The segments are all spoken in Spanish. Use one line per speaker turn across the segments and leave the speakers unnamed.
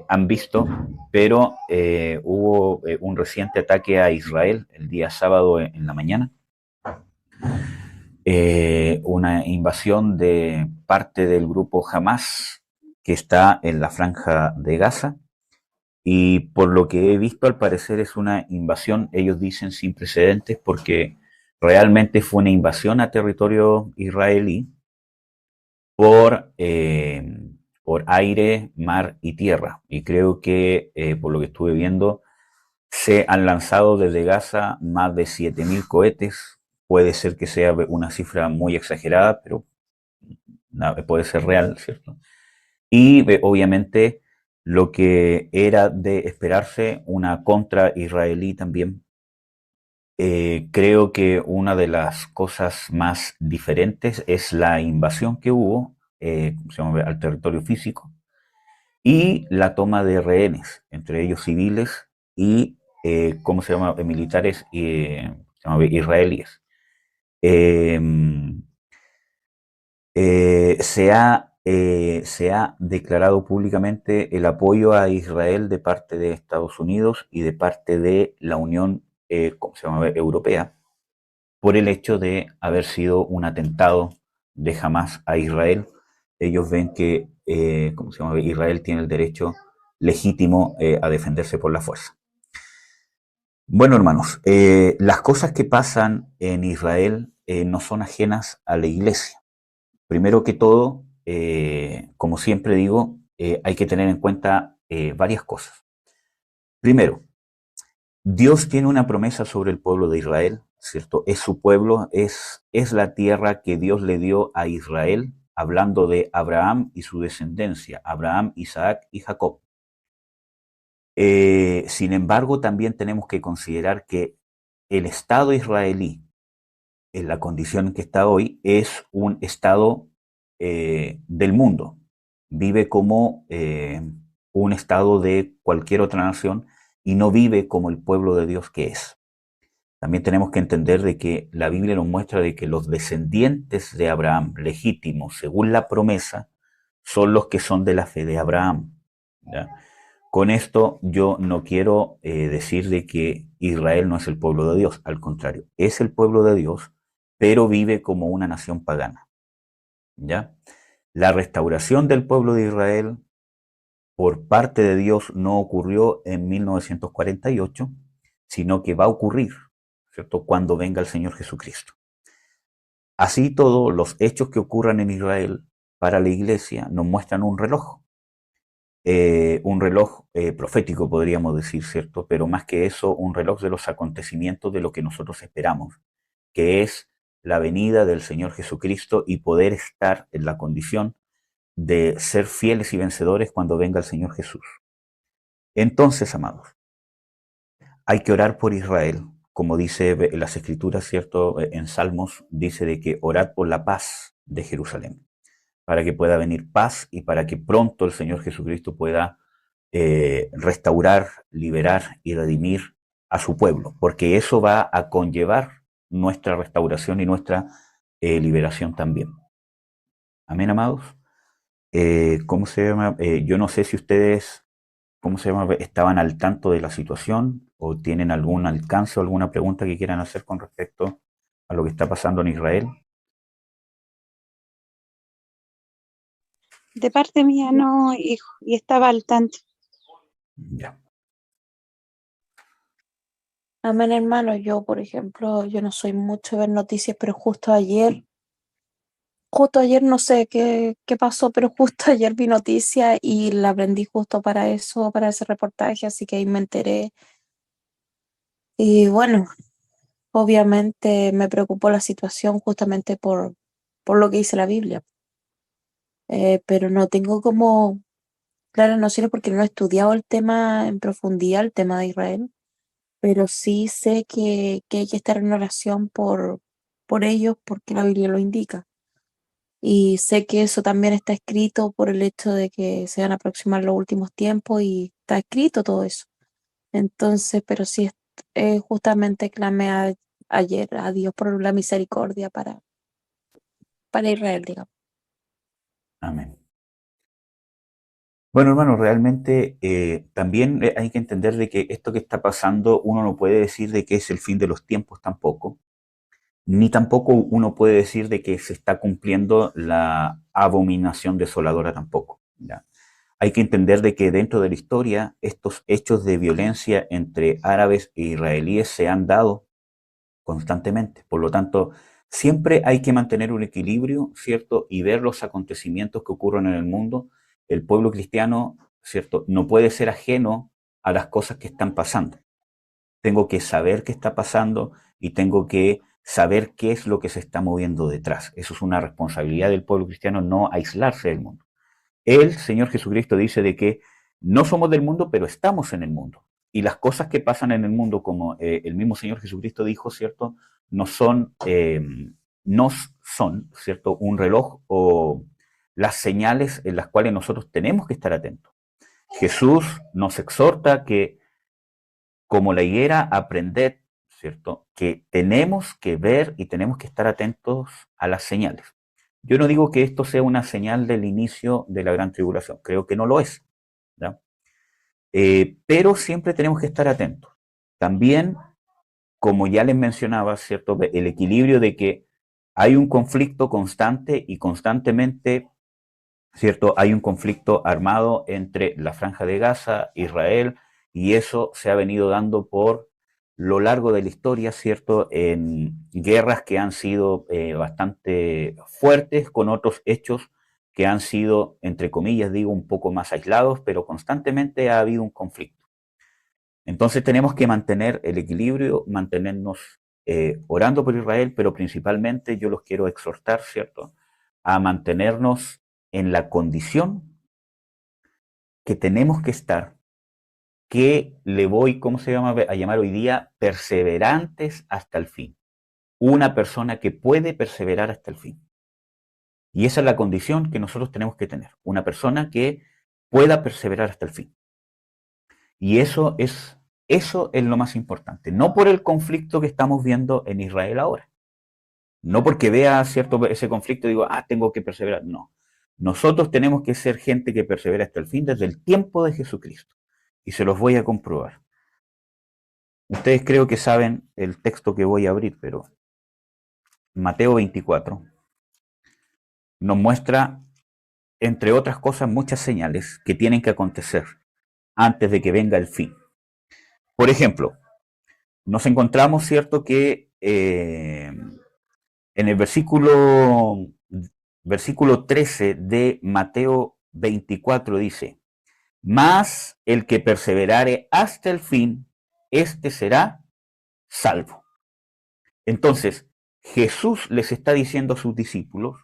han visto, pero hubo un reciente ataque a Israel el día sábado en la mañana, una invasión de parte del grupo Hamas que está en la franja de Gaza. Y por lo que he visto, al parecer es una invasión, ellos dicen sin precedentes, porque realmente fue una invasión a territorio israelí por, por aire, mar y tierra. Y creo que, por lo que estuve viendo, se han lanzado desde Gaza más de 7.000 cohetes. Puede ser que sea una cifra muy exagerada, pero puede ser real, ¿cierto? Y obviamente lo que era de esperarse, una contra israelí también. Creo que una de las cosas más diferentes es la invasión que hubo al territorio físico y la toma de rehenes, entre ellos civiles y, ¿cómo se llama?, militares israelíes. Eh, se ha declarado públicamente el apoyo a Israel de parte de Estados Unidos y de parte de la Unión ¿cómo se llama?, Europea, por el hecho de haber sido un atentado de Hamas a Israel. Ellos ven que ¿cómo se llama?, Israel tiene el derecho legítimo a defenderse por la fuerza. Bueno, hermanos, las cosas que pasan en Israel no son ajenas a la iglesia. Primero que todo, como siempre digo, hay que tener en cuenta varias cosas. Primero, Dios tiene una promesa sobre el pueblo de Israel, ¿cierto? Es su pueblo, es la tierra que Dios le dio a Israel, hablando de Abraham y su descendencia, Abraham, Isaac y Jacob. Sin embargo, también tenemos que considerar que el Estado israelí, en la condición en que está hoy, es un Estado del mundo. Vive como un Estado de cualquier otra nación y no vive como el pueblo de Dios que es. También tenemos que entender de que la Biblia nos muestra de que los descendientes de Abraham, legítimos según la promesa, son los que son de la fe de Abraham. ¿Ya? Con esto yo no quiero decir de que Israel no es el pueblo de Dios, al contrario, es el pueblo de Dios, pero vive como una nación pagana. ¿Ya? La restauración del pueblo de Israel por parte de Dios no ocurrió en 1948, sino que va a ocurrir, ¿cierto?, cuando venga el Señor Jesucristo. Así todo, los hechos que ocurran en Israel para la iglesia nos muestran un reloj profético, podríamos decir, ¿cierto? Pero más que eso, un reloj de los acontecimientos de lo que nosotros esperamos, que es la venida del Señor Jesucristo y poder estar en la condición de ser fieles y vencedores cuando venga el Señor Jesús. Entonces, amados, hay que orar por Israel, como dice en las Escrituras, ¿cierto? En Salmos dice de que orad por la paz de Jerusalén, para que pueda venir paz y para que pronto el Señor Jesucristo pueda restaurar, liberar y redimir a su pueblo, porque eso va a conllevar nuestra restauración y nuestra liberación también. Amén, amados. ¿Cómo se llama? Yo no sé si ustedes, ¿cómo se llama?, estaban al tanto de la situación o tienen algún alcance o alguna pregunta que quieran hacer con respecto a lo que está pasando en Israel.
De parte mía no, hijo, y estaba al tanto.
Ya.
Amén, hermano. Yo, por ejemplo, yo no soy mucho de ver noticias, pero justo ayer no sé qué pasó, pero justo ayer vi noticia y la aprendí justo para eso, para ese reportaje, así que ahí me enteré. Y bueno, obviamente me preocupó la situación justamente por lo que dice la Biblia. Pero no tengo como claras nociones porque no he estudiado el tema en profundidad, el tema de Israel, pero sí sé que hay que estar en oración por ellos porque la Biblia lo indica. Y sé que eso también está escrito por el hecho de que se van a aproximar los últimos tiempos y está escrito todo eso. Entonces, pero sí, justamente clamé ayer a Dios por la misericordia para Israel, digamos.
Amén. Bueno, hermano, realmente también hay que entender de que esto que está pasando, uno no puede decir de que es el fin de los tiempos tampoco, ni tampoco uno puede decir de que se está cumpliendo la abominación desoladora tampoco, ¿ya? Hay que entender de que dentro de la historia estos hechos de violencia entre árabes e israelíes se han dado constantemente. Por lo tanto, siempre hay que mantener un equilibrio, ¿cierto? Y ver los acontecimientos que ocurren en el mundo. El pueblo cristiano, ¿cierto? No puede ser ajeno a las cosas que están pasando. Tengo que saber qué está pasando y tengo que saber qué es lo que se está moviendo detrás. Eso es una responsabilidad del pueblo cristiano, no aislarse del mundo. El Señor Jesucristo dice de que no somos del mundo, pero estamos en el mundo. Y las cosas que pasan en el mundo, como el mismo Señor Jesucristo dijo, ¿cierto? No son, no son, ¿cierto? Un reloj o las señales en las cuales nosotros tenemos que estar atentos. Jesús nos exhorta que, como la higuera, aprended, ¿cierto? Que tenemos que ver y tenemos que estar atentos a las señales. Yo no digo que esto sea una señal del inicio de la gran tribulación, creo que no lo es, ¿ya? Pero siempre tenemos que estar atentos. También, como ya les mencionaba, ¿cierto? El equilibrio de que hay un conflicto constante y constantemente, ¿cierto? Hay un conflicto armado entre la Franja de Gaza, Israel, y eso se ha venido dando por lo largo de la historia, ¿cierto? En guerras que han sido bastante fuertes, con otros hechos que han sido, entre comillas, digo, un poco más aislados, pero constantemente ha habido un conflicto. Entonces tenemos que mantener el equilibrio, mantenernos orando por Israel, pero principalmente yo los quiero exhortar, ¿cierto?, a mantenernos en la condición que tenemos que estar, que le voy, ¿cómo se llama?, a llamar hoy día perseverantes hasta el fin. Una persona que puede perseverar hasta el fin. Y esa es la condición que nosotros tenemos que tener. Una persona que pueda perseverar hasta el fin. Y eso es lo más importante. No por el conflicto que estamos viendo en Israel ahora. No porque vea cierto ese conflicto y digo, tengo que perseverar. No. Nosotros tenemos que ser gente que persevera hasta el fin desde el tiempo de Jesucristo. Y se los voy a comprobar. Ustedes creo que saben el texto que voy a abrir, pero Mateo 24 nos muestra, entre otras cosas, muchas señales que tienen que acontecer antes de que venga el fin. Por ejemplo, nos encontramos, ¿cierto?, que en el versículo 13 de Mateo 24 dice, mas el que perseverare hasta el fin, éste será salvo. Entonces, Jesús les está diciendo a sus discípulos,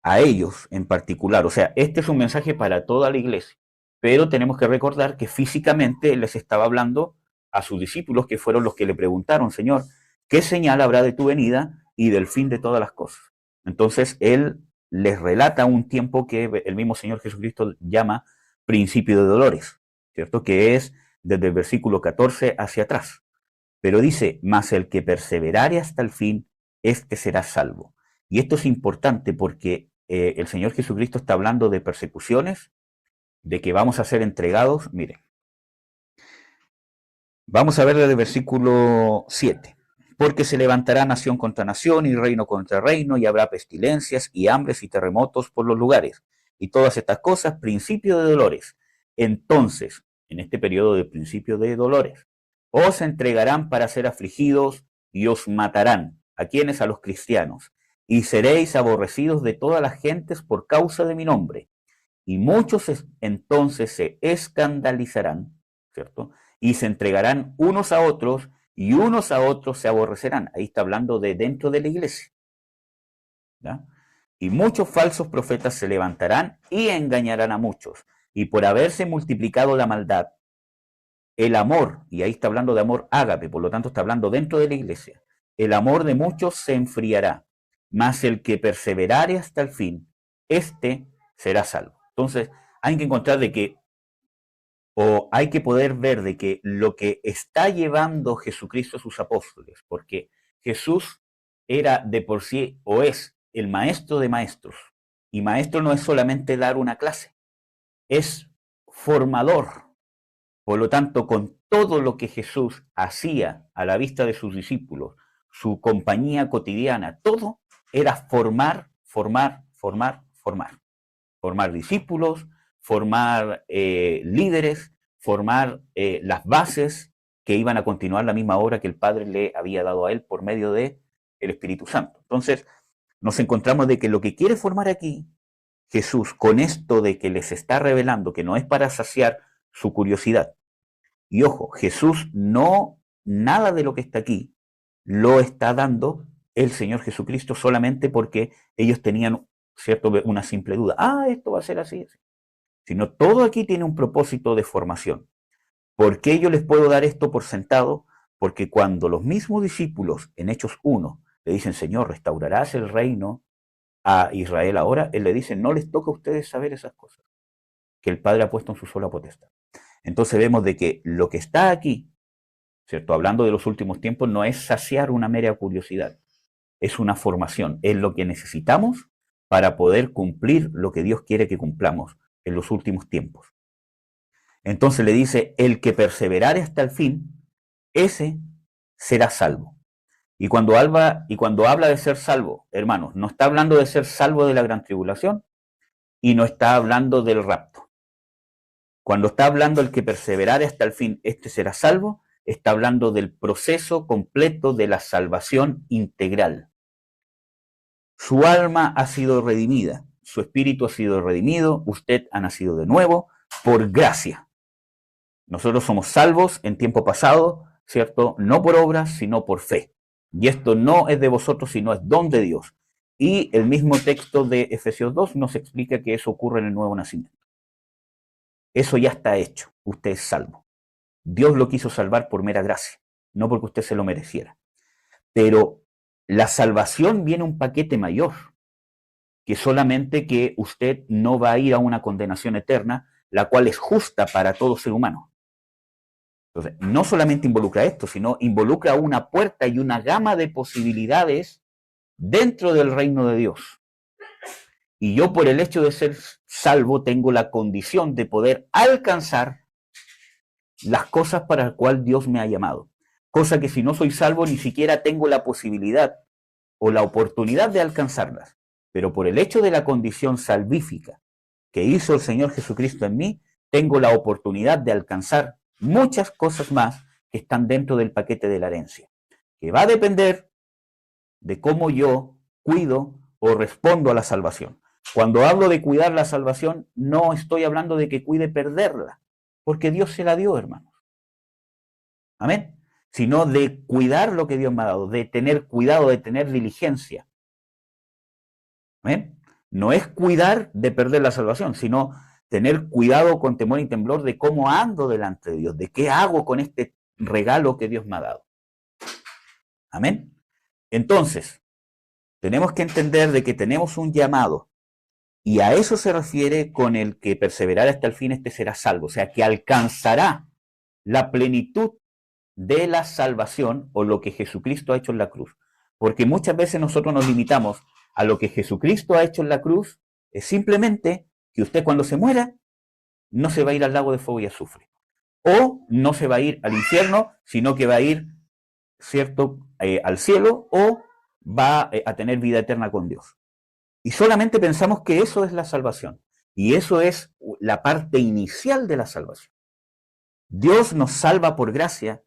a ellos en particular, o sea, este es un mensaje para toda la iglesia, pero tenemos que recordar que físicamente les estaba hablando a sus discípulos, que fueron los que le preguntaron, Señor, ¿qué señal habrá de tu venida y del fin de todas las cosas? Entonces, él les relata un tiempo que el mismo Señor Jesucristo llama principio de dolores, ¿cierto? Que es desde el versículo 14 hacia atrás. Pero dice, mas el que perseverare hasta el fin, este será salvo. Y esto es importante porque el Señor Jesucristo está hablando de persecuciones, de que vamos a ser entregados. Miren, vamos a ver desde el versículo 7. Porque se levantará nación contra nación y reino contra reino, y habrá pestilencias y hambres y terremotos por los lugares. Y todas estas cosas, principio de dolores. Entonces, en este periodo de principio de dolores, os entregarán para ser afligidos y os matarán. ¿A quiénes? A los cristianos. Y seréis aborrecidos de todas las gentes por causa de mi nombre. Y muchos entonces se escandalizarán, ¿cierto? Y se entregarán unos a otros y unos a otros se aborrecerán. Ahí está hablando de dentro de la iglesia, ¿ya? Y muchos falsos profetas se levantarán y engañarán a muchos. Y por haberse multiplicado la maldad, el amor, y ahí está hablando de amor ágape, por lo tanto está hablando dentro de la iglesia, el amor de muchos se enfriará, mas el que perseverare hasta el fin, este será salvo. Entonces, hay que encontrar de que, o hay que poder ver de que lo que está llevando Jesucristo a sus apóstoles, porque Jesús era de por sí, o es el maestro de maestros, y maestro no es solamente dar una clase, es formador. Por lo tanto, con todo lo que Jesús hacía a la vista de sus discípulos, su compañía cotidiana, todo era formar, formar, formar, formar. Formar discípulos, formar líderes, formar las bases que iban a continuar la misma obra que el Padre le había dado a él por medio de el Espíritu Santo. Entonces, nos encontramos de que lo que quiere formar aquí Jesús, con esto de que les está revelando que no es para saciar su curiosidad. Y ojo, Jesús no, nada de lo que está aquí lo está dando el Señor Jesucristo solamente porque ellos tenían, cierto, una simple duda. Esto va a ser así. Sino todo aquí tiene un propósito de formación. ¿Por qué yo les puedo dar esto por sentado? Porque cuando los mismos discípulos en Hechos 1 le dicen, Señor, ¿restaurarás el reino a Israel ahora? Él le dice, no les toca a ustedes saber esas cosas, que el Padre ha puesto en su sola potestad. Entonces vemos de que lo que está aquí, ¿cierto? Hablando de los últimos tiempos, no es saciar una mera curiosidad, es una formación, es lo que necesitamos para poder cumplir lo que Dios quiere que cumplamos en los últimos tiempos. Entonces le dice, el que perseverare hasta el fin, ese será salvo. Y cuando habla de ser salvo, hermanos, no está hablando de ser salvo de la gran tribulación y no está hablando del rapto. Cuando está hablando el que perseverare hasta el fin, este será salvo, está hablando del proceso completo de la salvación integral. Su alma ha sido redimida, su espíritu ha sido redimido, usted ha nacido de nuevo por gracia. Nosotros somos salvos en tiempo pasado, ¿cierto? No por obras, sino por fe. Y esto no es de vosotros, sino es don de Dios. Y el mismo texto de Efesios 2 nos explica que eso ocurre en el nuevo nacimiento. Eso ya está hecho, usted es salvo. Dios lo quiso salvar por mera gracia, no porque usted se lo mereciera. Pero la salvación viene un paquete mayor, que solamente que usted no va a ir a una condenación eterna, la cual es justa para todo ser humano. Entonces, no solamente involucra esto, sino involucra una puerta y una gama de posibilidades dentro del reino de Dios. Y yo, por el hecho de ser salvo, tengo la condición de poder alcanzar las cosas para las cuales Dios me ha llamado. Cosa que si no soy salvo, ni siquiera tengo la posibilidad o la oportunidad de alcanzarlas. Pero por el hecho de la condición salvífica que hizo el Señor Jesucristo en mí, tengo la oportunidad de alcanzar muchas cosas más que están dentro del paquete de la herencia, que va a depender de cómo yo cuido o respondo a la salvación. Cuando hablo de cuidar la salvación, no estoy hablando de que cuide perderla, porque Dios se la dio, hermanos. Amén. Sino de cuidar lo que Dios me ha dado, de tener cuidado, de tener diligencia. Amén. No es cuidar de perder la salvación, sino tener cuidado con temor y temblor de cómo ando delante de Dios, de qué hago con este regalo que Dios me ha dado. Amén. Entonces, tenemos que entender de que tenemos un llamado y a eso se refiere con el que perseverar hasta el fin, este será salvo, o sea, que alcanzará la plenitud de la salvación o lo que Jesucristo ha hecho en la cruz. Porque muchas veces nosotros nos limitamos a lo que Jesucristo ha hecho en la cruz, es simplemente que usted cuando se muera no se va a ir al lago de fuego y azufre. O no se va a ir al infierno, sino que va a ir, ¿cierto?, al cielo o va a tener vida eterna con Dios. Y solamente pensamos que eso es la salvación. Y eso es la parte inicial de la salvación. Dios nos salva por gracia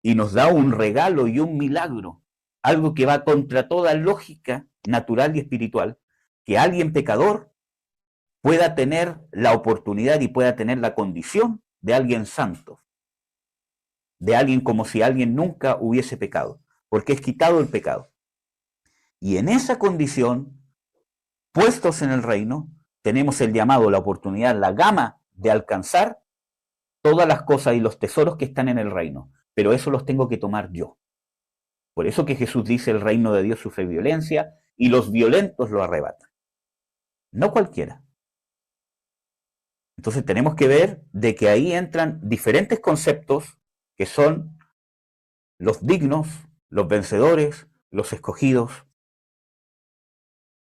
y nos da un regalo y un milagro, algo que va contra toda lógica natural y espiritual, que alguien pecador pueda tener la oportunidad y pueda tener la condición de alguien santo, de alguien como si alguien nunca hubiese pecado, porque es quitado el pecado. Y en esa condición, puestos en el reino, tenemos el llamado, la oportunidad, la gama de alcanzar todas las cosas y los tesoros que están en el reino, pero eso los tengo que tomar yo. Por eso que Jesús dice, el reino de Dios sufre violencia y los violentos lo arrebatan. No cualquiera. Entonces tenemos que ver de que ahí entran diferentes conceptos que son los dignos, los vencedores, los escogidos.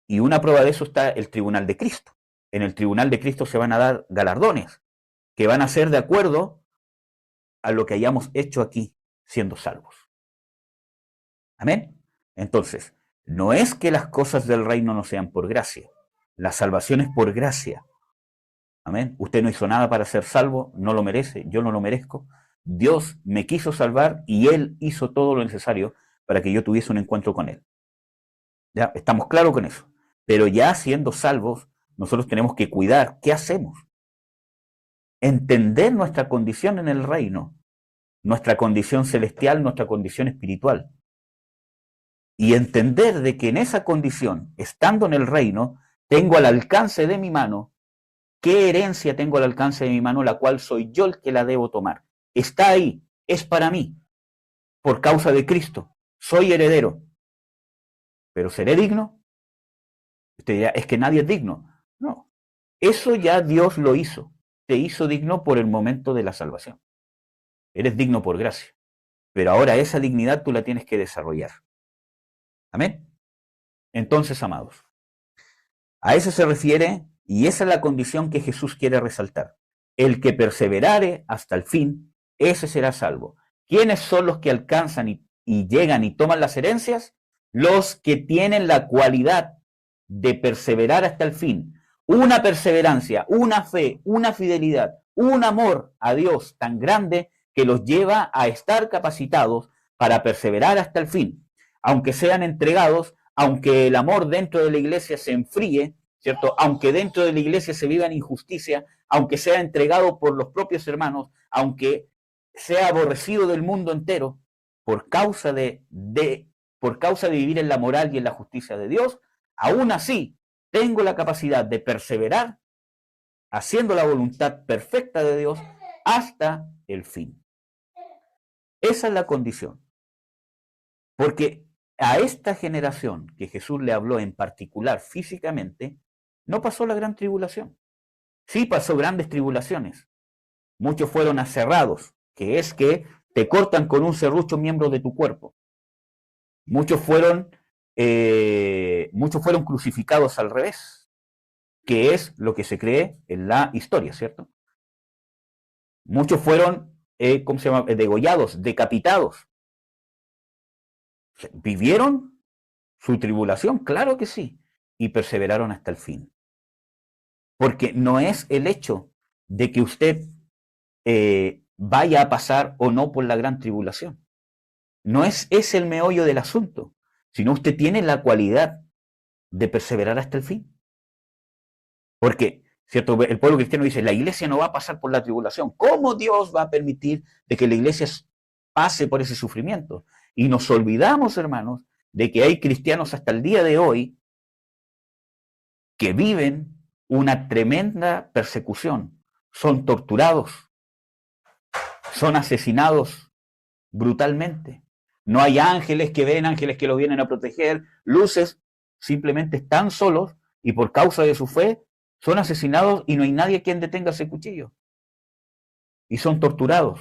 Y una prueba de eso está el tribunal de Cristo. en el tribunal de Cristo se van a dar galardones, que van a ser de acuerdo a lo que hayamos hecho aquí, siendo salvos. Amén. Entonces, no es que las cosas del reino no sean por gracia. La salvación es por gracia. Amén. Usted no hizo nada para ser salvo, no lo merece, yo no lo merezco. Dios me quiso salvar y Él hizo todo lo necesario para que yo tuviese un encuentro con Él. ¿Ya? Estamos claros con eso. Pero ya siendo salvos, nosotros tenemos que cuidar. ¿Qué hacemos? Entender nuestra condición en el reino, nuestra condición celestial, nuestra condición espiritual. Y entender de que en esa condición, estando en el reino, tengo al alcance de mi mano, ¿qué herencia tengo al alcance de mi mano, la cual soy yo el que la debo tomar? Está ahí, es para mí, por causa de Cristo. Soy heredero. ¿Pero seré digno? Usted dirá, es que nadie es digno. No, eso ya Dios lo hizo. Te hizo digno por el momento de la salvación. Eres digno por gracia. Pero ahora esa dignidad tú la tienes que desarrollar. Amén. Entonces, amados, a eso se refiere y esa es la condición que Jesús quiere resaltar. El que perseverare hasta el fin, ese será salvo. ¿Quiénes son los que alcanzan y llegan y toman las herencias? Los que tienen la cualidad de perseverar hasta el fin. Una perseverancia, una fe, una fidelidad, un amor a Dios tan grande que los lleva a estar capacitados para perseverar hasta el fin. Aunque sean entregados, aunque el amor dentro de la iglesia se enfríe, ¿cierto? Aunque dentro de la iglesia se viva en injusticia, aunque sea entregado por los propios hermanos, aunque sea aborrecido del mundo entero, por causa de vivir en la moral y en la justicia de Dios, aún así tengo la capacidad de perseverar haciendo la voluntad perfecta de Dios hasta el fin. Esa es la condición. Porque a esta generación que Jesús le habló en particular físicamente, no pasó la gran tribulación. Sí pasó grandes tribulaciones. Muchos fueron aserrados, que es que te cortan con un serrucho miembros de tu cuerpo. Muchos fueron crucificados al revés, que es lo que se cree en la historia, ¿cierto? Muchos fueron, degollados, decapitados. ¿Vivieron su tribulación? Claro que sí. Y perseveraron hasta el fin. Porque no es el hecho de que usted vaya a pasar o no por la gran tribulación. No es ese el meollo del asunto, sino usted tiene la cualidad de perseverar hasta el fin. Porque, ¿cierto? El pueblo cristiano dice, la iglesia no va a pasar por la tribulación. ¿Cómo Dios va a permitir de que la iglesia pase por ese sufrimiento? Y nos olvidamos, hermanos, de que hay cristianos hasta el día de hoy que viven una tremenda persecución. Son torturados, son asesinados brutalmente. No hay ángeles que ven, ángeles que los vienen a proteger, luces, simplemente están solos y por causa de su fe son asesinados y no hay nadie quien detenga ese cuchillo. Y son torturados.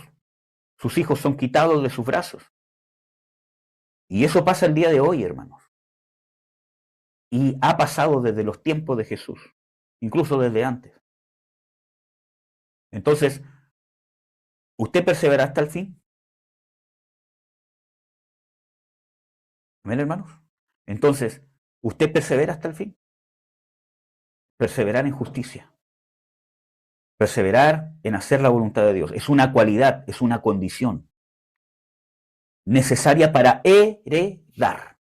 Sus hijos son quitados de sus brazos. Y eso pasa el día de hoy, hermanos. Y ha pasado desde los tiempos de Jesús, incluso desde antes. Entonces, ¿usted persevera hasta el fin? ¿Amén, hermanos? Entonces, ¿usted persevera hasta el fin? Perseverar en justicia. Perseverar en hacer la voluntad de Dios. Es una cualidad, es una condición necesaria para heredar.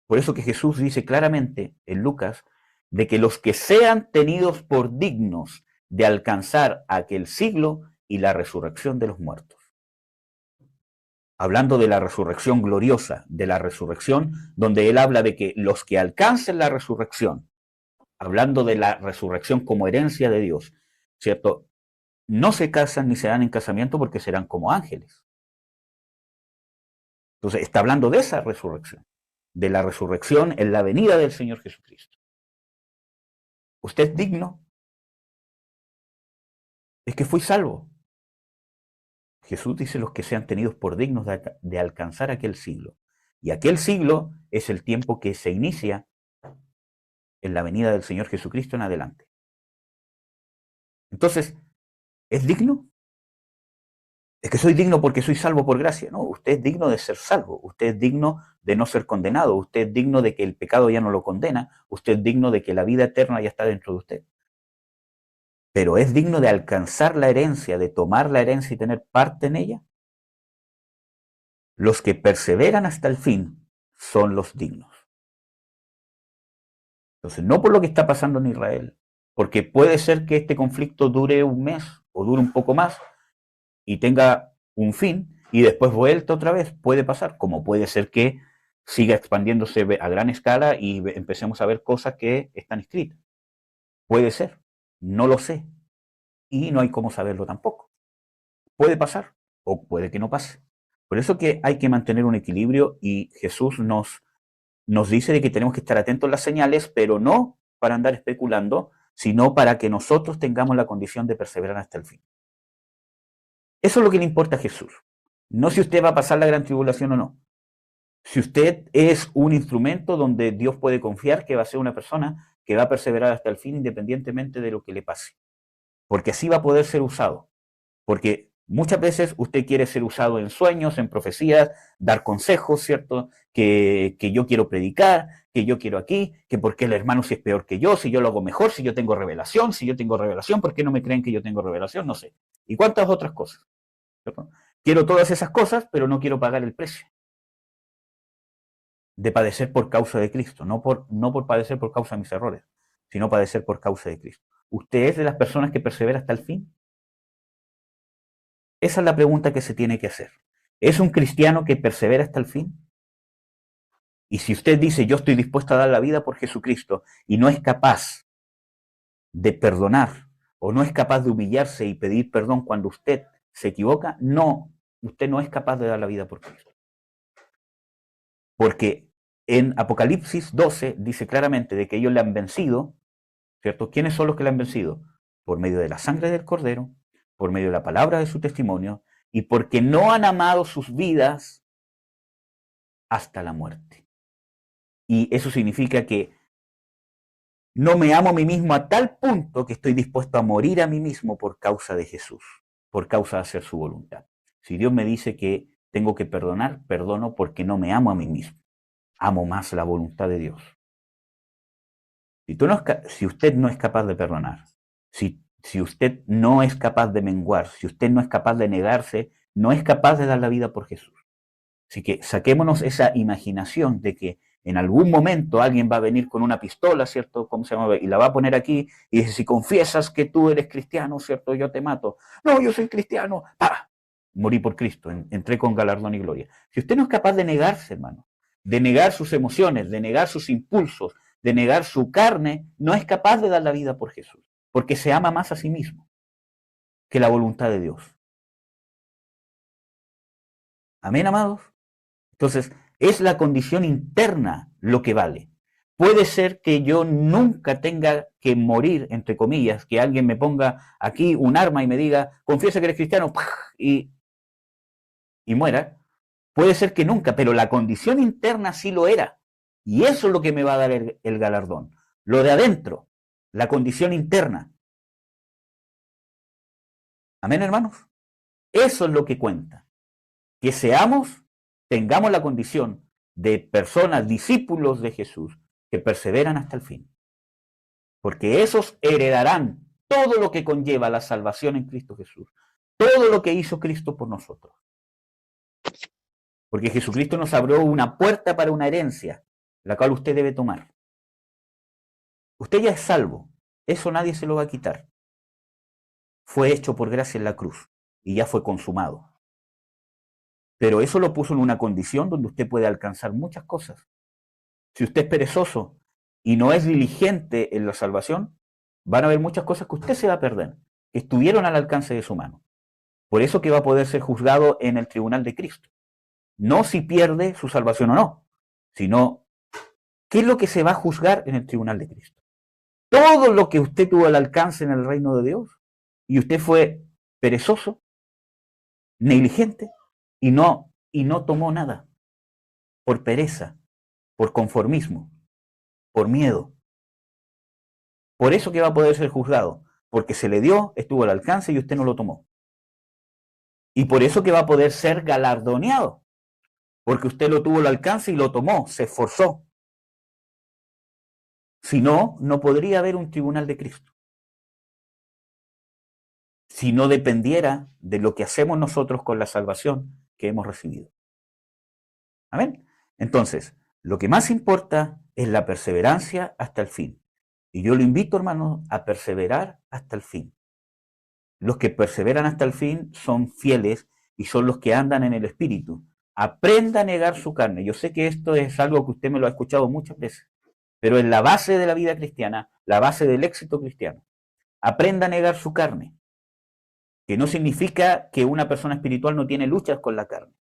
Por eso que Jesús dice claramente en Lucas de que los que sean tenidos por dignos de alcanzar aquel siglo y la resurrección de los muertos. Hablando de la resurrección gloriosa, de la resurrección donde él habla de que los que alcancen la resurrección, hablando de la resurrección como herencia de Dios, ¿cierto? No se casan ni se dan en casamiento porque serán como ángeles. Entonces, está hablando de esa resurrección, de la resurrección en la venida del Señor Jesucristo. ¿Usted es digno? Es que fui salvo. Jesús dice los que sean tenidos por dignos de alcanzar aquel siglo. Y aquel siglo es el tiempo que se inicia en la venida del Señor Jesucristo en adelante. Entonces, ¿es digno? Es que soy digno porque soy salvo por gracia. No, usted es digno de ser salvo, usted es digno de no ser condenado, usted es digno de que el pecado ya no lo condena, usted es digno de que la vida eterna ya está dentro de usted. Pero ¿es digno de alcanzar la herencia, de tomar la herencia y tener parte en ella? Los que perseveran hasta el fin son los dignos. Entonces, no por lo que está pasando en Israel, porque puede ser que este conflicto dure un mes o dure un poco más y tenga un fin y después vuelta otra vez, puede pasar, como puede ser que siga expandiéndose a gran escala y empecemos a ver cosas que están escritas. Puede ser, no lo sé y no hay cómo saberlo tampoco. Puede pasar o puede que no pase. Por eso que hay que mantener un equilibrio y Jesús nos dice de que tenemos que estar atentos a las señales, pero no para andar especulando, sino para que nosotros tengamos la condición de perseverar hasta el fin. Eso es lo que le importa a Jesús. No si usted va a pasar la gran tribulación o no. Si usted es un instrumento donde Dios puede confiar que va a ser una persona que va a perseverar hasta el fin independientemente de lo que le pase. Porque así va a poder ser usado. Porque muchas veces usted quiere ser usado en sueños, en profecías, dar consejos, ¿cierto? Que yo quiero predicar, que yo quiero aquí, que por qué el hermano si es peor que yo, si yo lo hago mejor, si yo tengo revelación, ¿por qué no me creen que yo tengo revelación? No sé. Y cuántas otras cosas, ¿cierto? Quiero todas esas cosas, pero no quiero pagar el precio de padecer por causa de Cristo, no por padecer por causa de mis errores, sino padecer por causa de Cristo. ¿Usted es de las personas que persevera hasta el fin? Esa es la pregunta que se tiene que hacer. ¿Es un cristiano que persevera hasta el fin? Y si usted dice, yo estoy dispuesto a dar la vida por Jesucristo y no es capaz de perdonar o no es capaz de humillarse y pedir perdón cuando usted se equivoca, no, usted no es capaz de dar la vida por Cristo. Porque en Apocalipsis 12 dice claramente de que ellos le han vencido, ¿cierto? ¿Quiénes son los que le han vencido? Por medio de la sangre del Cordero, por medio de la palabra de su testimonio y porque no han amado sus vidas hasta la muerte. Y eso significa que no me amo a mí mismo a tal punto que estoy dispuesto a morir a mí mismo por causa de Jesús, por causa de hacer su voluntad. Si Dios me dice que tengo que perdonar, perdono porque no me amo a mí mismo. Amo más la voluntad de Dios. Si usted no es capaz de perdonar, si usted no es capaz de menguar, si usted no es capaz de negarse, no es capaz de dar la vida por Jesús. Así que saquémonos esa imaginación de que en algún momento alguien va a venir con una pistola, ¿cierto? ¿Cómo se llama? Y la va a poner aquí y dice, si confiesas que tú eres cristiano, ¿cierto? Yo te mato. No, yo soy cristiano. ¡Pah! Morí por Cristo, entré con galardón y gloria. Si usted no es capaz de negarse, hermano, de negar sus emociones, de negar sus impulsos, de negar su carne, no es capaz de dar la vida por Jesús, porque se ama más a sí mismo que la voluntad de Dios. Amén, amados. Entonces, es la condición interna lo que vale. Puede ser que yo nunca tenga que morir, entre comillas, que alguien me ponga aquí un arma y me diga, confiesa que eres cristiano, y muera. Puede ser que nunca, pero la condición interna sí lo era. Y eso es lo que me va a dar el galardón. Lo de adentro, la condición interna. Amén, hermanos. Eso es lo que cuenta. Que tengamos la condición de personas, discípulos de Jesús, que perseveran hasta el fin. Porque esos heredarán todo lo que conlleva la salvación en Cristo Jesús. Todo lo que hizo Cristo por nosotros. Porque Jesucristo nos abrió una puerta para una herencia, la cual usted debe tomar. Usted ya es salvo. Eso nadie se lo va a quitar. Fue hecho por gracia en la cruz y ya fue consumado. Pero eso lo puso en una condición donde usted puede alcanzar muchas cosas. Si usted es perezoso y no es diligente en la salvación, van a haber muchas cosas que usted se va a perder, que estuvieron al alcance de su mano. Por eso que va a poder ser juzgado en el tribunal de Cristo. No si pierde su salvación o no, sino qué es lo que se va a juzgar en el tribunal de Cristo. Todo lo que usted tuvo al alcance en el reino de Dios y usted fue perezoso, negligente y no tomó nada por pereza, por conformismo, por miedo. Por eso que va a poder ser juzgado, porque se le dio, estuvo al alcance y usted no lo tomó. Y por eso que va a poder ser galardoneado, porque usted lo tuvo al alcance y lo tomó, se esforzó. Si no, no podría haber un tribunal de Cristo. Si no dependiera de lo que hacemos nosotros con la salvación que hemos recibido. Amén. Entonces, lo que más importa es la perseverancia hasta el fin. Y yo lo invito, hermanos, a perseverar hasta el fin. Los que perseveran hasta el fin son fieles y son los que andan en el Espíritu. Aprenda a negar su carne. Yo sé que esto es algo que usted me lo ha escuchado muchas veces, pero es la base de la vida cristiana, la base del éxito cristiano. Aprenda a negar su carne, que no significa que una persona espiritual no tiene luchas con la carne.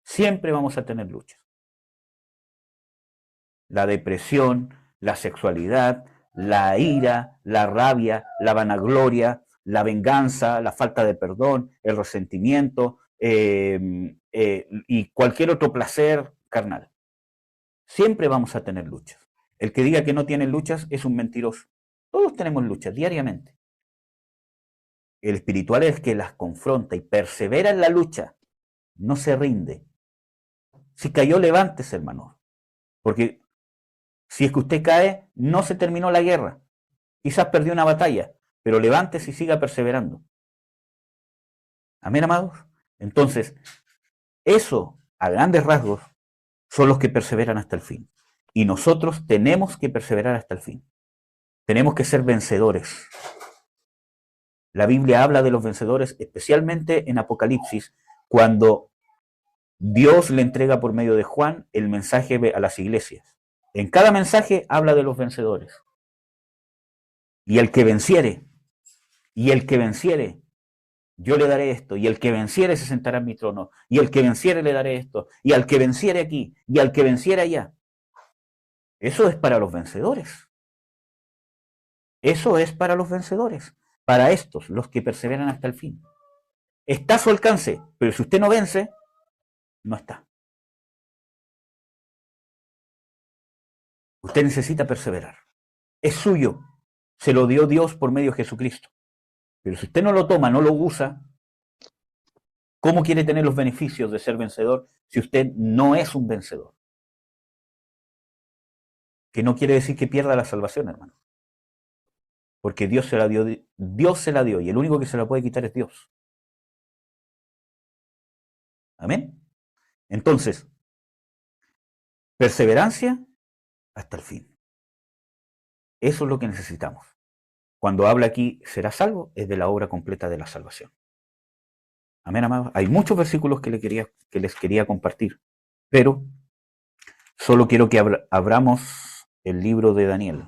Siempre vamos a tener luchas. La depresión, la sexualidad, la ira, la rabia, la vanagloria, la venganza, la falta de perdón, el resentimiento y cualquier otro placer carnal. Siempre vamos a tener luchas. El que diga que no tiene luchas es un mentiroso. Todos tenemos luchas diariamente. El espiritual es el que las confronta y persevera en la lucha. No se rinde. Si cayó, levántese, hermano. Porque si es que usted cae, no se terminó la guerra. Quizás perdió una batalla, pero levántese y siga perseverando. Amén, amados. Entonces, eso, a grandes rasgos, son los que perseveran hasta el fin. Y nosotros tenemos que perseverar hasta el fin. Tenemos que ser vencedores. La Biblia habla de los vencedores, especialmente en Apocalipsis, cuando Dios le entrega por medio de Juan el mensaje a las iglesias. En cada mensaje habla de los vencedores. Y el que venciere, yo le daré esto, y el que venciere se sentará en mi trono, y el que venciere le daré esto, y al que venciere aquí, y al que venciere allá. Eso es para los vencedores. Eso es para los vencedores, para estos, los que perseveran hasta el fin. Está a su alcance, pero si usted no vence, no está. Usted necesita perseverar. Es suyo. Se lo dio Dios por medio de Jesucristo. Pero si usted no lo toma, no lo usa, ¿cómo quiere tener los beneficios de ser vencedor si usted no es un vencedor? Que no quiere decir que pierda la salvación, hermano. Porque Dios se la dio y el único que se la puede quitar es Dios. Amén. Entonces, perseverancia hasta el fin. Eso es lo que necesitamos. Cuando habla aquí, será salvo, es de la obra completa de la salvación. Amén, amados. Hay muchos versículos que les quería compartir, pero solo quiero que abramos el libro de Daniel.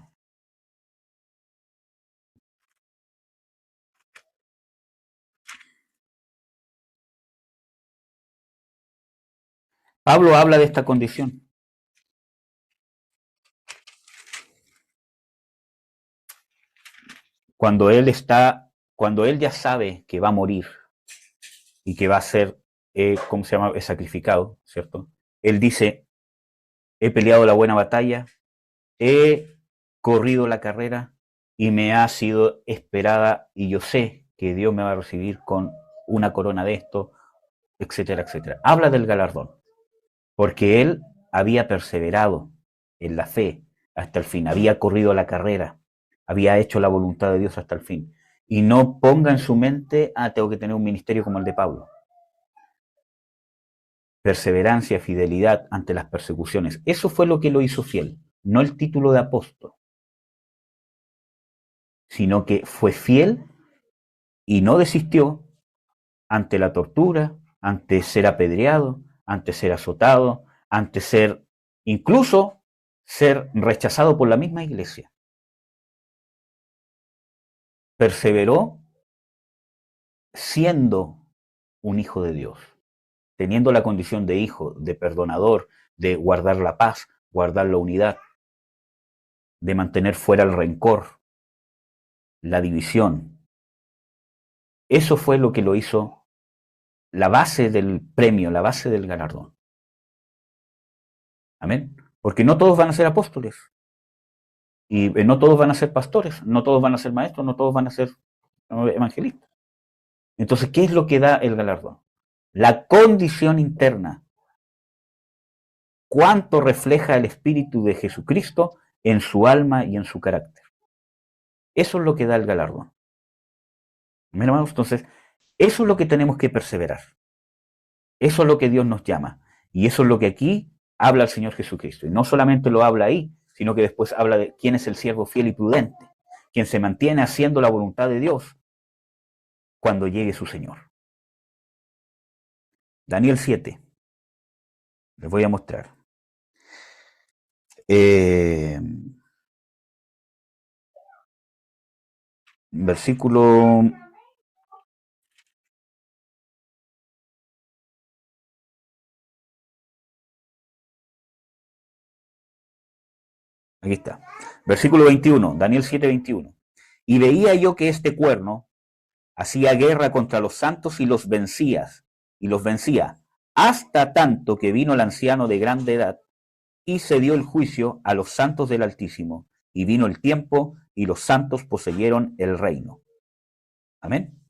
Pablo habla de esta condición. Cuando él ya sabe que va a morir y que va a ser, ¿cómo se llama? Sacrificado, ¿cierto? Él dice, he peleado la buena batalla, he corrido la carrera y me ha sido esperada y yo sé que Dios me va a recibir con una corona de esto, etcétera, etcétera. Habla del galardón, porque él había perseverado en la fe hasta el fin, había corrido la carrera, había hecho la voluntad de Dios hasta el fin. Y no ponga en su mente, tengo que tener un ministerio como el de Pablo. Perseverancia, fidelidad ante las persecuciones. Eso fue lo que lo hizo fiel, no el título de apóstol, sino que fue fiel y no desistió ante la tortura, ante ser apedreado, ante ser azotado, ante incluso ser rechazado por la misma iglesia. Perseveró siendo un hijo de Dios, teniendo la condición de hijo, de perdonador, de guardar la paz, guardar la unidad, de mantener fuera el rencor, la división. Eso fue lo que lo hizo la base del premio, la base del galardón. Amén. Porque no todos van a ser apóstoles. Y no todos van a ser pastores, no todos van a ser maestros, no todos van a ser evangelistas. Entonces, ¿qué es lo que da el galardón? La condición interna. ¿Cuánto refleja el Espíritu de Jesucristo en su alma y en su carácter? Eso es lo que da el galardón. Mis hermanos, entonces, eso es lo que tenemos que perseverar. Eso es lo que Dios nos llama. Y eso es lo que aquí habla el Señor Jesucristo. Y no solamente lo habla ahí, sino que después habla de quién es el siervo fiel y prudente, quien se mantiene haciendo la voluntad de Dios cuando llegue su Señor. Daniel 7. Les voy a mostrar. Versículo... Aquí está. Versículo 21, Daniel 7, 21. Y veía yo que este cuerno hacía guerra contra los santos y los vencía, hasta tanto que vino el anciano de grande edad y se dio el juicio a los santos del Altísimo, y vino el tiempo y los santos poseyeron el reino. Amén.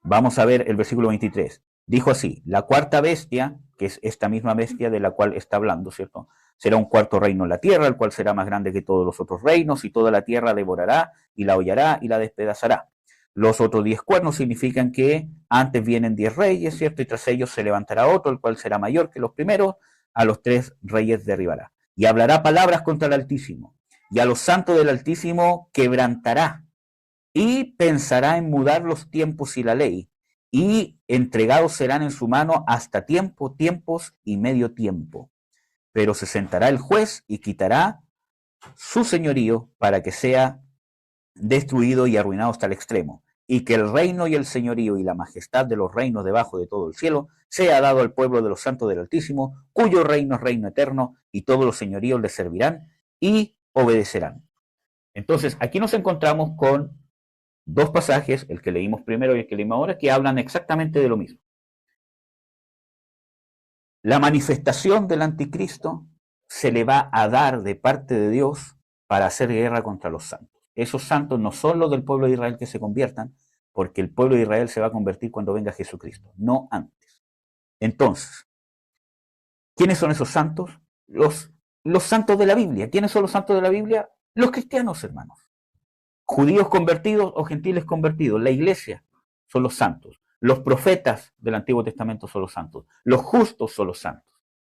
Vamos a ver el versículo 23. Dijo así: la cuarta bestia, que es esta misma bestia de la cual está hablando, ¿cierto? Será un cuarto reino en la tierra, el cual será más grande que todos los otros reinos, y toda la tierra devorará, y la hollará, y la despedazará. Los otros 10 cuernos significan que antes vienen 10 reyes, ¿cierto? Y tras ellos se levantará otro, el cual será mayor que los primeros, a los 3 reyes derribará. Y hablará palabras contra el Altísimo, y a los santos del Altísimo quebrantará, y pensará en mudar los tiempos y la ley, y entregados serán en su mano hasta tiempos y medio tiempo. Pero se sentará el juez y quitará su señorío para que sea destruido y arruinado hasta el extremo, y que el reino y el señorío y la majestad de los reinos debajo de todo el cielo sea dado al pueblo de los santos del Altísimo, cuyo reino es reino eterno, y todos los señoríos le servirán y obedecerán. Entonces, aquí nos encontramos con dos pasajes, el que leímos primero y el que leímos ahora, que hablan exactamente de lo mismo. La manifestación del anticristo se le va a dar de parte de Dios para hacer guerra contra los santos. Esos santos no son los del pueblo de Israel que se conviertan, porque el pueblo de Israel se va a convertir cuando venga Jesucristo, no antes. Entonces, ¿quiénes son esos santos? Los santos de la Biblia. ¿Quiénes son los santos de la Biblia? Los cristianos, hermanos. Judíos convertidos o gentiles convertidos. La iglesia son los santos. Los profetas del Antiguo Testamento son los santos. Los justos son los santos.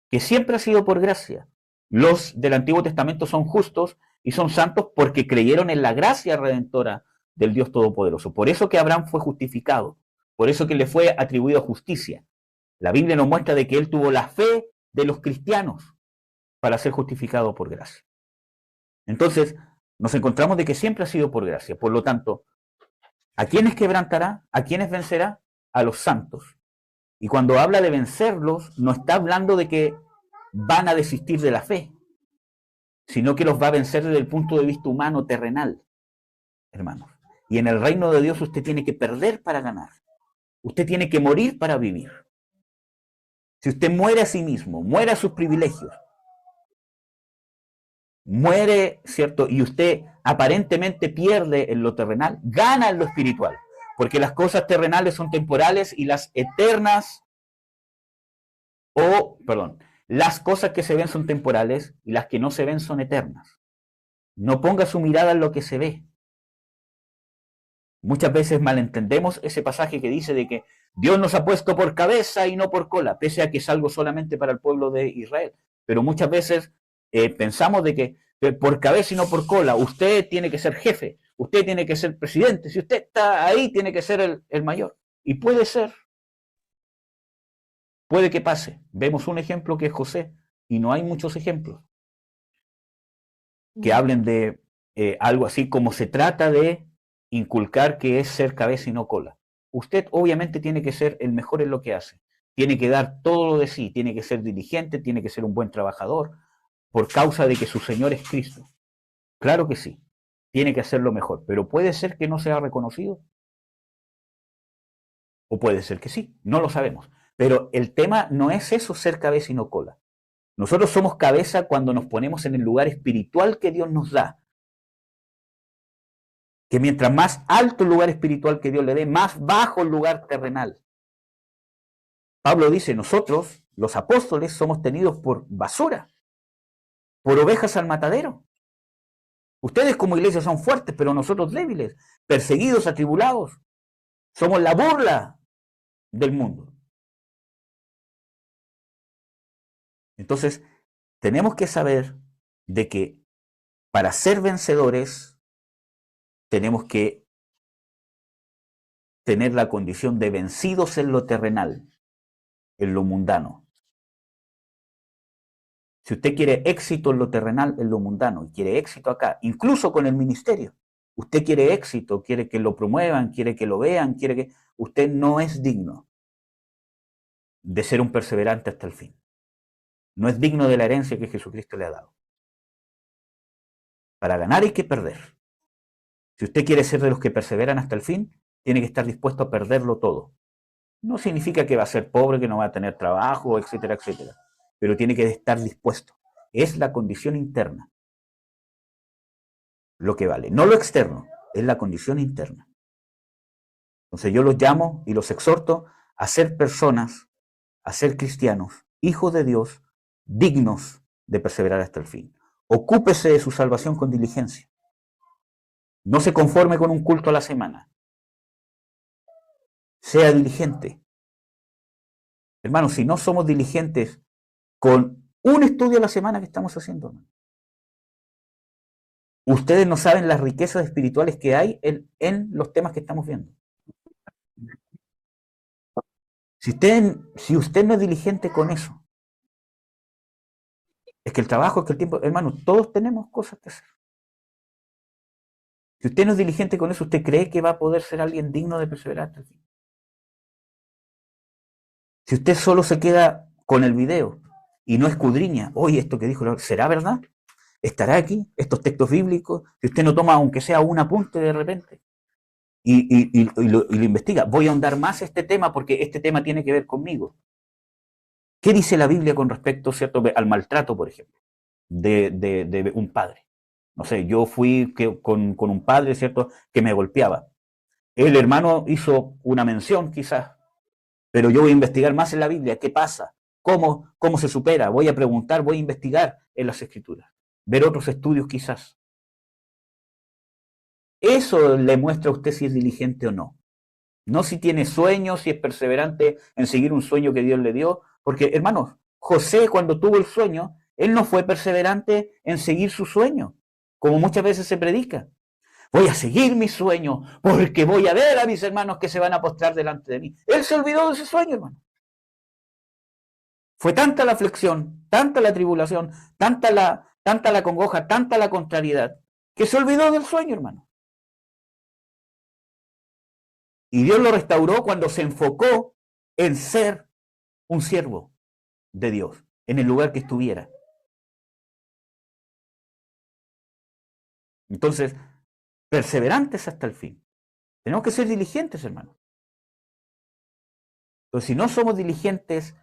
Que siempre ha sido por gracia. Los del Antiguo Testamento son justos y son santos porque creyeron en la gracia redentora del Dios Todopoderoso. Por eso que Abraham fue justificado. Por eso que le fue atribuido justicia. La Biblia nos muestra de que él tuvo la fe de los cristianos para ser justificado por gracia. Entonces, nos encontramos de que siempre ha sido por gracia. Por lo tanto, ¿a quiénes quebrantará? ¿A quiénes vencerá? A los santos. Y cuando habla de vencerlos, no está hablando de que van a desistir de la fe, sino que los va a vencer desde el punto de vista humano, terrenal, hermanos. Y en el reino de Dios usted tiene que perder para ganar. Usted tiene que morir para vivir. Si usted muere a sí mismo, muere a sus privilegios, muere, ¿cierto? Y usted aparentemente pierde en lo terrenal, gana en lo espiritual. Porque las cosas terrenales son temporales y las eternas, las cosas que se ven son temporales y las que no se ven son eternas. No ponga su mirada en lo que se ve. Muchas veces malentendemos ese pasaje que dice de que Dios nos ha puesto por cabeza y no por cola, pese a que es algo solamente para el pueblo de Israel. Pero muchas veces pensamos de que por cabeza y no por cola, usted tiene que ser jefe, usted tiene que ser presidente, si usted está ahí tiene que ser el mayor. Y puede ser, puede que pase. Vemos un ejemplo que es José, y no hay muchos ejemplos que hablen de algo así como se trata de inculcar que es ser cabeza y no cola. Usted obviamente tiene que ser el mejor en lo que hace, tiene que dar todo lo de sí, tiene que ser diligente, tiene que ser un buen trabajador, por causa de que su Señor es Cristo. Claro que sí, tiene que hacerlo mejor, pero puede ser que no sea reconocido. O puede ser que sí, no lo sabemos. Pero el tema no es eso, ser cabeza y no cola. Nosotros somos cabeza cuando nos ponemos en el lugar espiritual que Dios nos da. que mientras más alto el lugar espiritual que Dios le dé, más bajo el lugar terrenal. Pablo dice, nosotros, los apóstoles, somos tenidos por basura, por ovejas al matadero. Ustedes como iglesia son fuertes, pero nosotros débiles, perseguidos, atribulados. Somos la burla del mundo. Entonces, tenemos que saber de que para ser vencedores tenemos que tener la condición de vencidos en lo terrenal, en lo mundano. Si usted quiere éxito en lo terrenal, en lo mundano, y quiere éxito acá, incluso con el ministerio, usted quiere éxito, quiere que lo promuevan, quiere que lo vean, quiere que... Usted no es digno de ser un perseverante hasta el fin. No es digno de la herencia que Jesucristo le ha dado. Para ganar hay que perder. Si usted quiere ser de los que perseveran hasta el fin, tiene que estar dispuesto a perderlo todo. No significa que va a ser pobre, que no va a tener trabajo, etcétera, etcétera. Pero tiene que estar dispuesto. Es la condición interna lo que vale. No lo externo, es la condición interna. Entonces yo los llamo y los exhorto a ser personas, a ser cristianos, hijos de Dios, dignos de perseverar hasta el fin. Ocúpese de su salvación con diligencia. No se conforme con un culto a la semana. Sea diligente. Hermanos, si no somos diligentes con un estudio a la semana que estamos haciendo, hermano, ustedes no saben las riquezas espirituales que hay en los temas que estamos viendo. Si usted no es diligente con eso, es que el trabajo, es que el tiempo, hermano, todos tenemos cosas que hacer. Si usted no es diligente con eso, ¿usted cree que va a poder ser alguien digno de perseverar hasta el fin? Si usted solo se queda con el video y no escudriña, oye, esto que dijo, ¿será verdad? ¿Estará aquí? Estos textos bíblicos, si usted no toma aunque sea un apunte de repente y lo investiga, voy a ahondar más este tema porque este tema tiene que ver conmigo. ¿Qué dice la Biblia con respecto, cierto, al maltrato, por ejemplo, de un padre? No sé, yo fui con un padre, cierto, que me golpeaba. El hermano hizo una mención, quizás, pero yo voy a investigar más en la Biblia. ¿Qué pasa? ¿Cómo se supera? Voy a preguntar, voy a investigar en las Escrituras. Ver otros estudios, quizás. Eso le muestra a usted si es diligente o no. No si tiene sueños, si es perseverante en seguir un sueño que Dios le dio. Porque, hermanos, José cuando tuvo el sueño, él no fue perseverante en seguir su sueño, como muchas veces se predica. Voy a seguir mi sueño porque voy a ver a mis hermanos que se van a postrar delante de mí. Él se olvidó de ese sueño, hermano. Fue tanta la aflicción, tanta la tribulación, tanta la congoja, tanta la contrariedad, que se olvidó del sueño, hermano. Y Dios lo restauró cuando se enfocó en ser un siervo de Dios, en el lugar que estuviera. Entonces, perseverantes hasta el fin. Tenemos que ser diligentes, hermano. Pero si no somos diligentes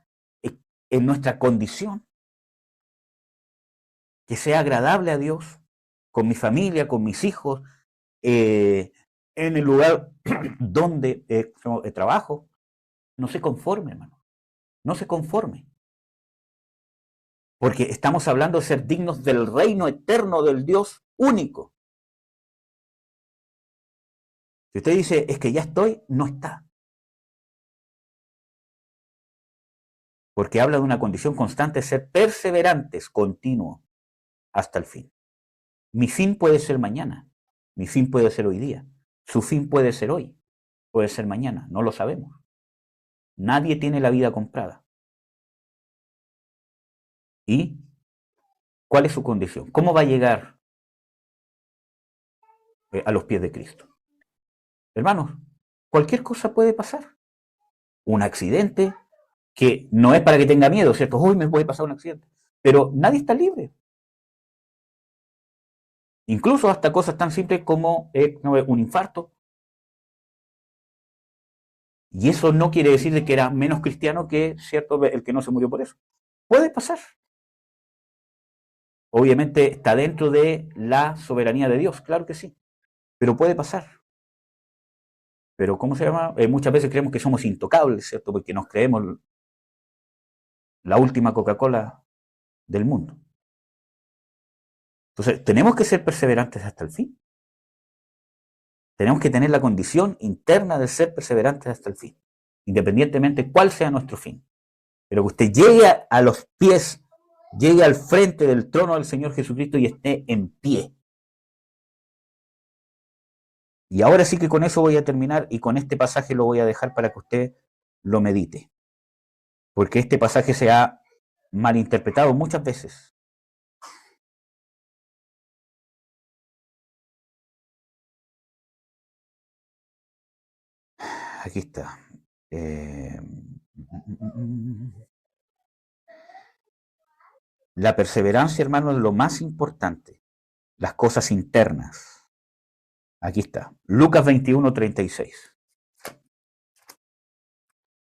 en nuestra condición, que sea agradable a Dios, con mi familia, con mis hijos, en el lugar donde trabajo, no se conforme, hermano. No se conforme. Porque estamos hablando de ser dignos del reino eterno del Dios único. Si usted dice, es que ya estoy, no está. Porque habla de una condición constante, ser perseverantes, continuo, hasta el fin. Mi fin puede ser mañana, mi fin puede ser hoy día, su fin puede ser hoy, puede ser mañana, no lo sabemos. Nadie tiene la vida comprada. ¿Y cuál es su condición? ¿Cómo va a llegar a los pies de Cristo? Hermanos, cualquier cosa puede pasar. Un accidente, que no es para que tenga miedo, ¿cierto? Hoy me puede pasar un accidente. Pero nadie está libre. Incluso hasta cosas tan simples como un infarto. Y eso no quiere decir de que era menos cristiano que, ¿cierto?, el que no se murió por eso. Puede pasar. Obviamente está dentro de la soberanía de Dios, claro que sí. pero puede pasar. Pero, ¿cómo se llama? Muchas veces creemos que somos intocables, ¿cierto? Porque nos creemos la última Coca-Cola del mundo. Entonces, tenemos que ser perseverantes hasta el fin. Tenemos que tener la condición interna de ser perseverantes hasta el fin, independientemente cuál sea nuestro fin. Pero que usted llegue a los pies, llegue al frente del trono del Señor Jesucristo y esté en pie. Y ahora sí que con eso voy a terminar y con este pasaje lo voy a dejar para que usted lo medite. Porque este pasaje se ha malinterpretado muchas veces. Aquí está. La perseverancia, hermano, es lo más importante. Las cosas internas. Aquí está. Lucas 21:36.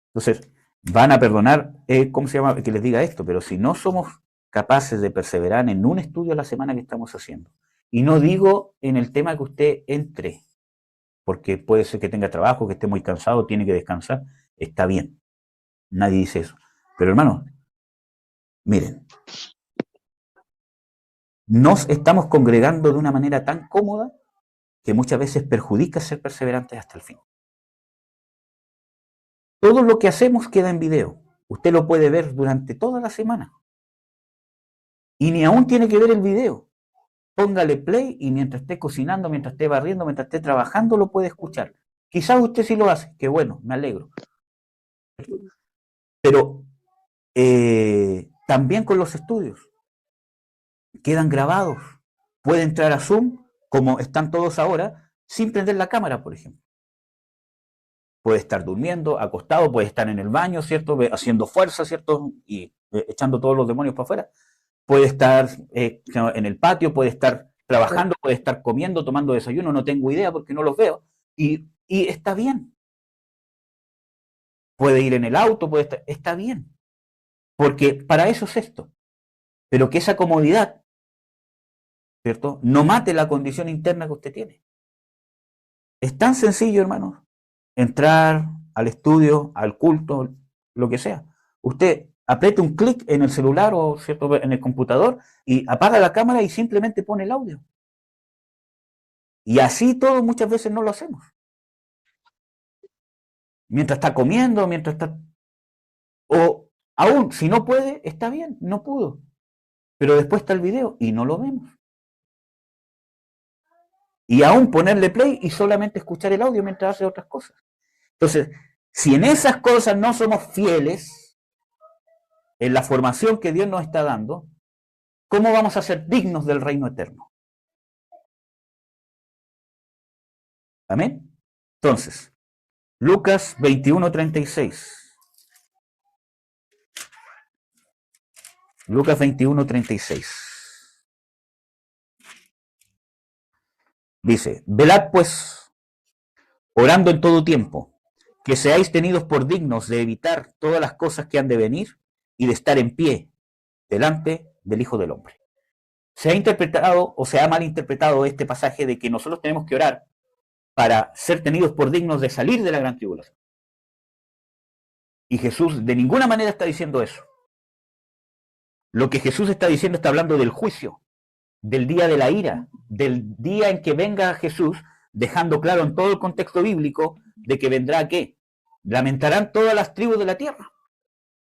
Entonces, van a perdonar, ¿cómo se llama? Que les diga esto, pero si no somos capaces de perseverar en un estudio a la semana que estamos haciendo, y no digo en el tema que usted entre, porque puede ser que tenga trabajo, que esté muy cansado, tiene que descansar, está bien. Nadie dice eso. Pero hermanos, miren, nos estamos congregando de una manera tan cómoda que muchas veces perjudica ser perseverantes hasta el fin. Todo lo que hacemos queda en video. Usted lo puede ver durante toda la semana. Y ni aún tiene que ver el video. Póngale play y mientras esté cocinando, mientras esté barriendo, mientras esté trabajando, lo puede escuchar. Quizás usted sí lo hace, que bueno, me alegro. Pero también con los estudios. Quedan grabados. Puede entrar a Zoom, como están todos ahora, sin prender la cámara, por ejemplo. Puede estar durmiendo, acostado, puede estar en el baño, ¿cierto? Haciendo fuerza, ¿cierto? Y echando todos los demonios para afuera. Puede estar en el patio, puede estar trabajando, puede estar comiendo, tomando desayuno, no tengo idea porque no los veo. Y está bien. Puede ir en el auto, puede estar, está bien. Porque para eso es esto. Pero que esa comodidad, ¿cierto? No mate la condición interna que usted tiene. Es tan sencillo, hermanos, entrar al estudio, al culto, lo que sea. Usted apriete un clic en el celular o, ¿cierto?, en el computador y apaga la cámara y simplemente pone el audio. Y así todo muchas veces no lo hacemos. Mientras está comiendo, mientras está... O aún, si no puede, está bien, no pudo. Pero después está el video y no lo vemos. Y aún ponerle play y solamente escuchar el audio mientras hace otras cosas. Entonces, si en esas cosas no somos fieles, en la formación que Dios nos está dando, ¿cómo vamos a ser dignos del reino eterno? Amén. Entonces, Lucas 21:36. Lucas 21:36. Dice, velad pues, orando en todo tiempo, que seáis tenidos por dignos de evitar todas las cosas que han de venir y de estar en pie delante del Hijo del Hombre. Se ha interpretado o se ha malinterpretado este pasaje de que nosotros tenemos que orar para ser tenidos por dignos de salir de la gran tribulación. Y Jesús de ninguna manera está diciendo eso. Lo que Jesús está diciendo está hablando del juicio, del día de la ira, del día en que venga Jesús, dejando claro en todo el contexto bíblico de que vendrá ¿qué? Lamentarán todas las tribus de la tierra.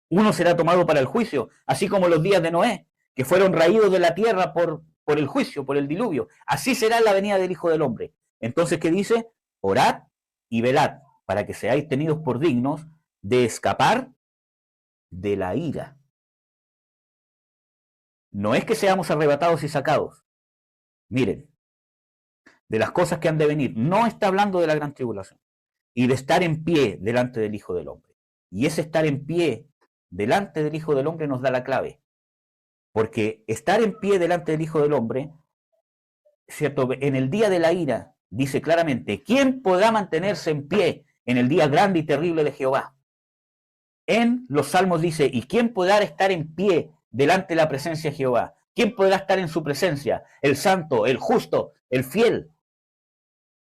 Uno será tomado para el juicio, así como los días de Noé, que fueron raídos de la tierra por el juicio, por el diluvio. Así será la venida del Hijo del Hombre. Entonces, ¿qué dice? Orad y velad, para que seáis tenidos por dignos de escapar de la ira. No es que seamos arrebatados y sacados. Miren, de las cosas que han de venir. No está hablando de la gran tribulación. Y de estar en pie delante del Hijo del Hombre. Y ese estar en pie delante del Hijo del Hombre nos da la clave. Porque estar en pie delante del Hijo del Hombre, ¿cierto? En el día de la ira, dice claramente, ¿quién podrá mantenerse en pie en el día grande y terrible de Jehová? En los Salmos dice, ¿y quién podrá estar en pie delante de la presencia de Jehová? ¿Quién podrá estar en su presencia? El santo, el justo, el fiel.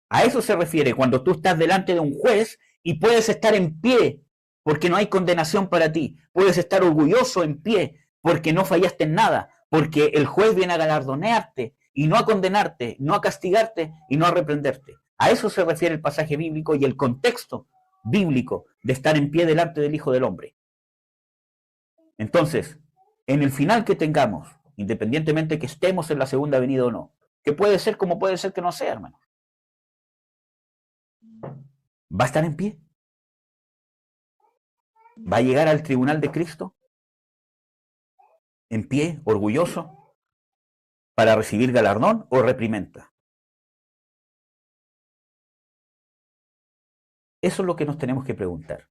A eso se refiere cuando tú estás delante de un juez y puedes estar en pie porque no hay condenación para ti. Puedes estar orgulloso en pie porque no fallaste en nada, porque el juez viene a galardonearte y no a condenarte, no a castigarte y no a reprenderte. A eso se refiere el pasaje bíblico y el contexto bíblico de estar en pie delante del Hijo del Hombre. Entonces, en el final que tengamos, independientemente que estemos en la segunda venida o no, que puede ser como puede ser que no sea, hermano, ¿va a estar en pie? ¿Va a llegar al tribunal de Cristo en pie, orgulloso, para recibir galardón o reprimenda? Eso es lo que nos tenemos que preguntar.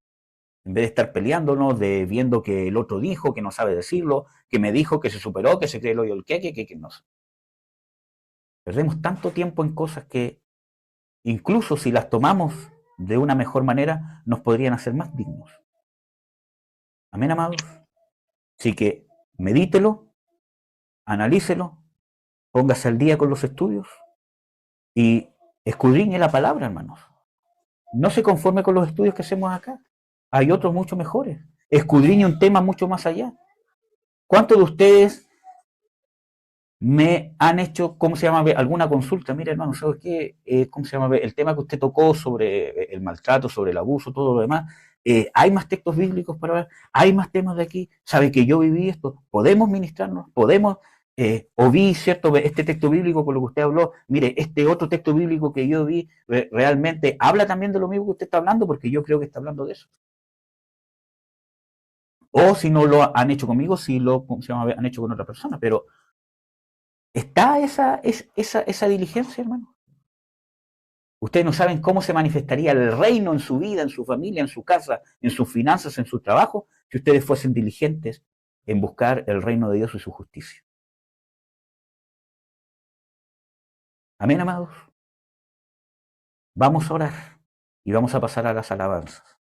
En vez de estar peleándonos, de viendo que el otro dijo, que no sabe decirlo, que me dijo, que se superó, que se cree el hoyo el que no sé. Perdemos tanto tiempo en cosas que incluso si las tomamos de una mejor manera, nos podrían hacer más dignos. Amén, amados. Así que medítelo, analícelo, póngase al día con los estudios y escudriñe la palabra, hermanos. No se conforme con los estudios que hacemos acá. Hay otros mucho mejores. Escudriñe un tema mucho más allá. ¿Cuántos de ustedes me han hecho, ¿cómo se llama? Alguna consulta? Mira, hermano, ¿sabes qué? ¿Cómo se llama? El tema que usted tocó sobre el maltrato, sobre el abuso, todo lo demás. ¿Hay más textos bíblicos para ver? ¿Hay más temas de aquí? ¿Sabe que yo viví esto? ¿Podemos ministrarnos? ¿Podemos? ¿O vi, cierto, este texto bíblico con lo que usted habló? Mire, este otro texto bíblico que yo vi realmente habla también de lo mismo que usted está hablando, porque yo creo que está hablando de eso. O si no lo han hecho conmigo, si lo han hecho con otra persona. Pero ¿está esa diligencia, hermano? Ustedes no saben cómo se manifestaría el reino en su vida, en su familia, en su casa, en sus finanzas, en su trabajo, si ustedes fuesen diligentes en buscar el reino de Dios y su justicia. Amén, amados. Vamos a orar y vamos a pasar a las alabanzas.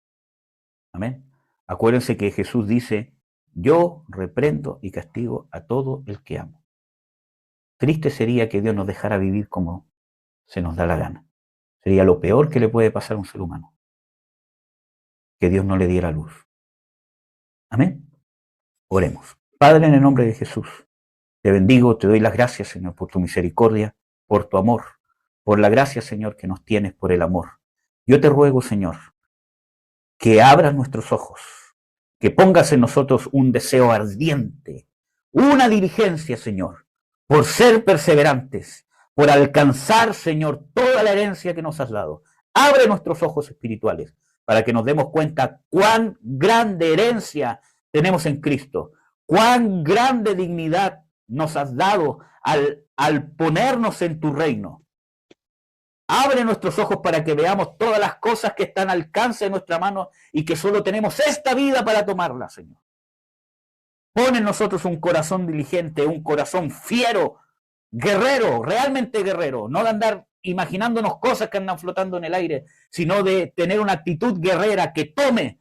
Amén. Acuérdense que Jesús dice, yo reprendo y castigo a todo el que amo. Triste sería que Dios nos dejara vivir como se nos da la gana. Sería lo peor que le puede pasar a un ser humano. Que Dios no le diera luz. Amén. Oremos. Padre, en el nombre de Jesús, te bendigo, te doy las gracias, Señor, por tu misericordia, por tu amor, por la gracia, Señor, que nos tienes por el amor. Yo te ruego, Señor, que abras nuestros ojos, que pongas en nosotros un deseo ardiente, una diligencia, Señor, por ser perseverantes, por alcanzar, Señor, toda la herencia que nos has dado. Abre nuestros ojos espirituales para que nos demos cuenta cuán grande herencia tenemos en Cristo, cuán grande dignidad nos has dado al ponernos en tu reino. Abre nuestros ojos para que veamos todas las cosas que están al alcance de nuestra mano y que solo tenemos esta vida para tomarla, Señor. Pon en nosotros un corazón diligente, un corazón fiero, guerrero, realmente guerrero, no de andar imaginándonos cosas que andan flotando en el aire, sino de tener una actitud guerrera que tome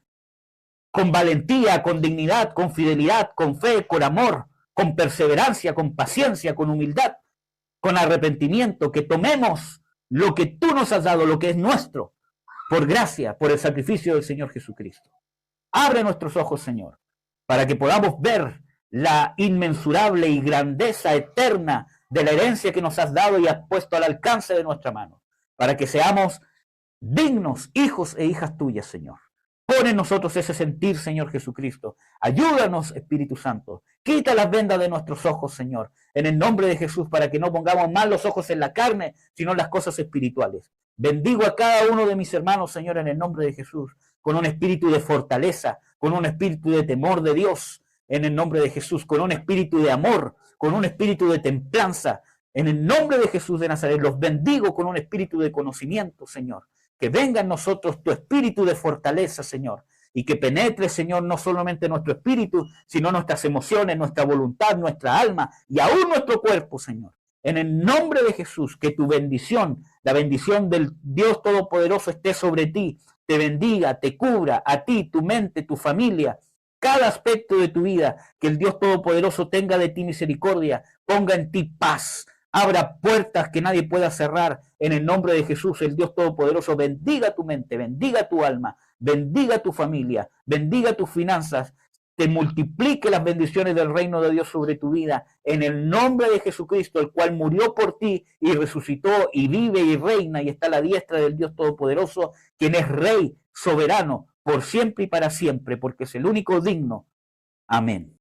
con valentía, con dignidad, con fidelidad, con fe, con amor, con perseverancia, con paciencia, con humildad, con arrepentimiento, que tomemos lo que tú nos has dado, lo que es nuestro, por gracia, por el sacrificio del Señor Jesucristo. Abre nuestros ojos, Señor, para que podamos ver la inmensurable y grandeza eterna de la herencia que nos has dado y has puesto al alcance de nuestra mano, para que seamos dignos hijos e hijas tuyas, Señor. Pon en nosotros ese sentir, Señor Jesucristo. Ayúdanos, Espíritu Santo. Quita las vendas de nuestros ojos, Señor, en el nombre de Jesús, para que no pongamos más los ojos en la carne, sino en las cosas espirituales. Bendigo a cada uno de mis hermanos, Señor, en el nombre de Jesús, con un espíritu de fortaleza, con un espíritu de temor de Dios, en el nombre de Jesús, con un espíritu de amor, con un espíritu de templanza. En el nombre de Jesús de Nazaret, los bendigo con un espíritu de conocimiento, Señor. Que venga en nosotros tu espíritu de fortaleza, Señor, y que penetre, Señor, no solamente nuestro espíritu, sino nuestras emociones, nuestra voluntad, nuestra alma y aún nuestro cuerpo, Señor. En el nombre de Jesús, que tu bendición, la bendición del Dios Todopoderoso esté sobre ti, te bendiga, te cubra, a ti, tu mente, tu familia, cada aspecto de tu vida, que el Dios Todopoderoso tenga de ti misericordia, ponga en ti paz, abra puertas que nadie pueda cerrar. En el nombre de Jesús, el Dios Todopoderoso, bendiga tu mente, bendiga tu alma, bendiga tu familia, bendiga tus finanzas, te multiplique las bendiciones del reino de Dios sobre tu vida, en el nombre de Jesucristo, el cual murió por ti y resucitó y vive y reina y está a la diestra del Dios Todopoderoso, quien es Rey soberano por siempre y para siempre, porque es el único digno. Amén.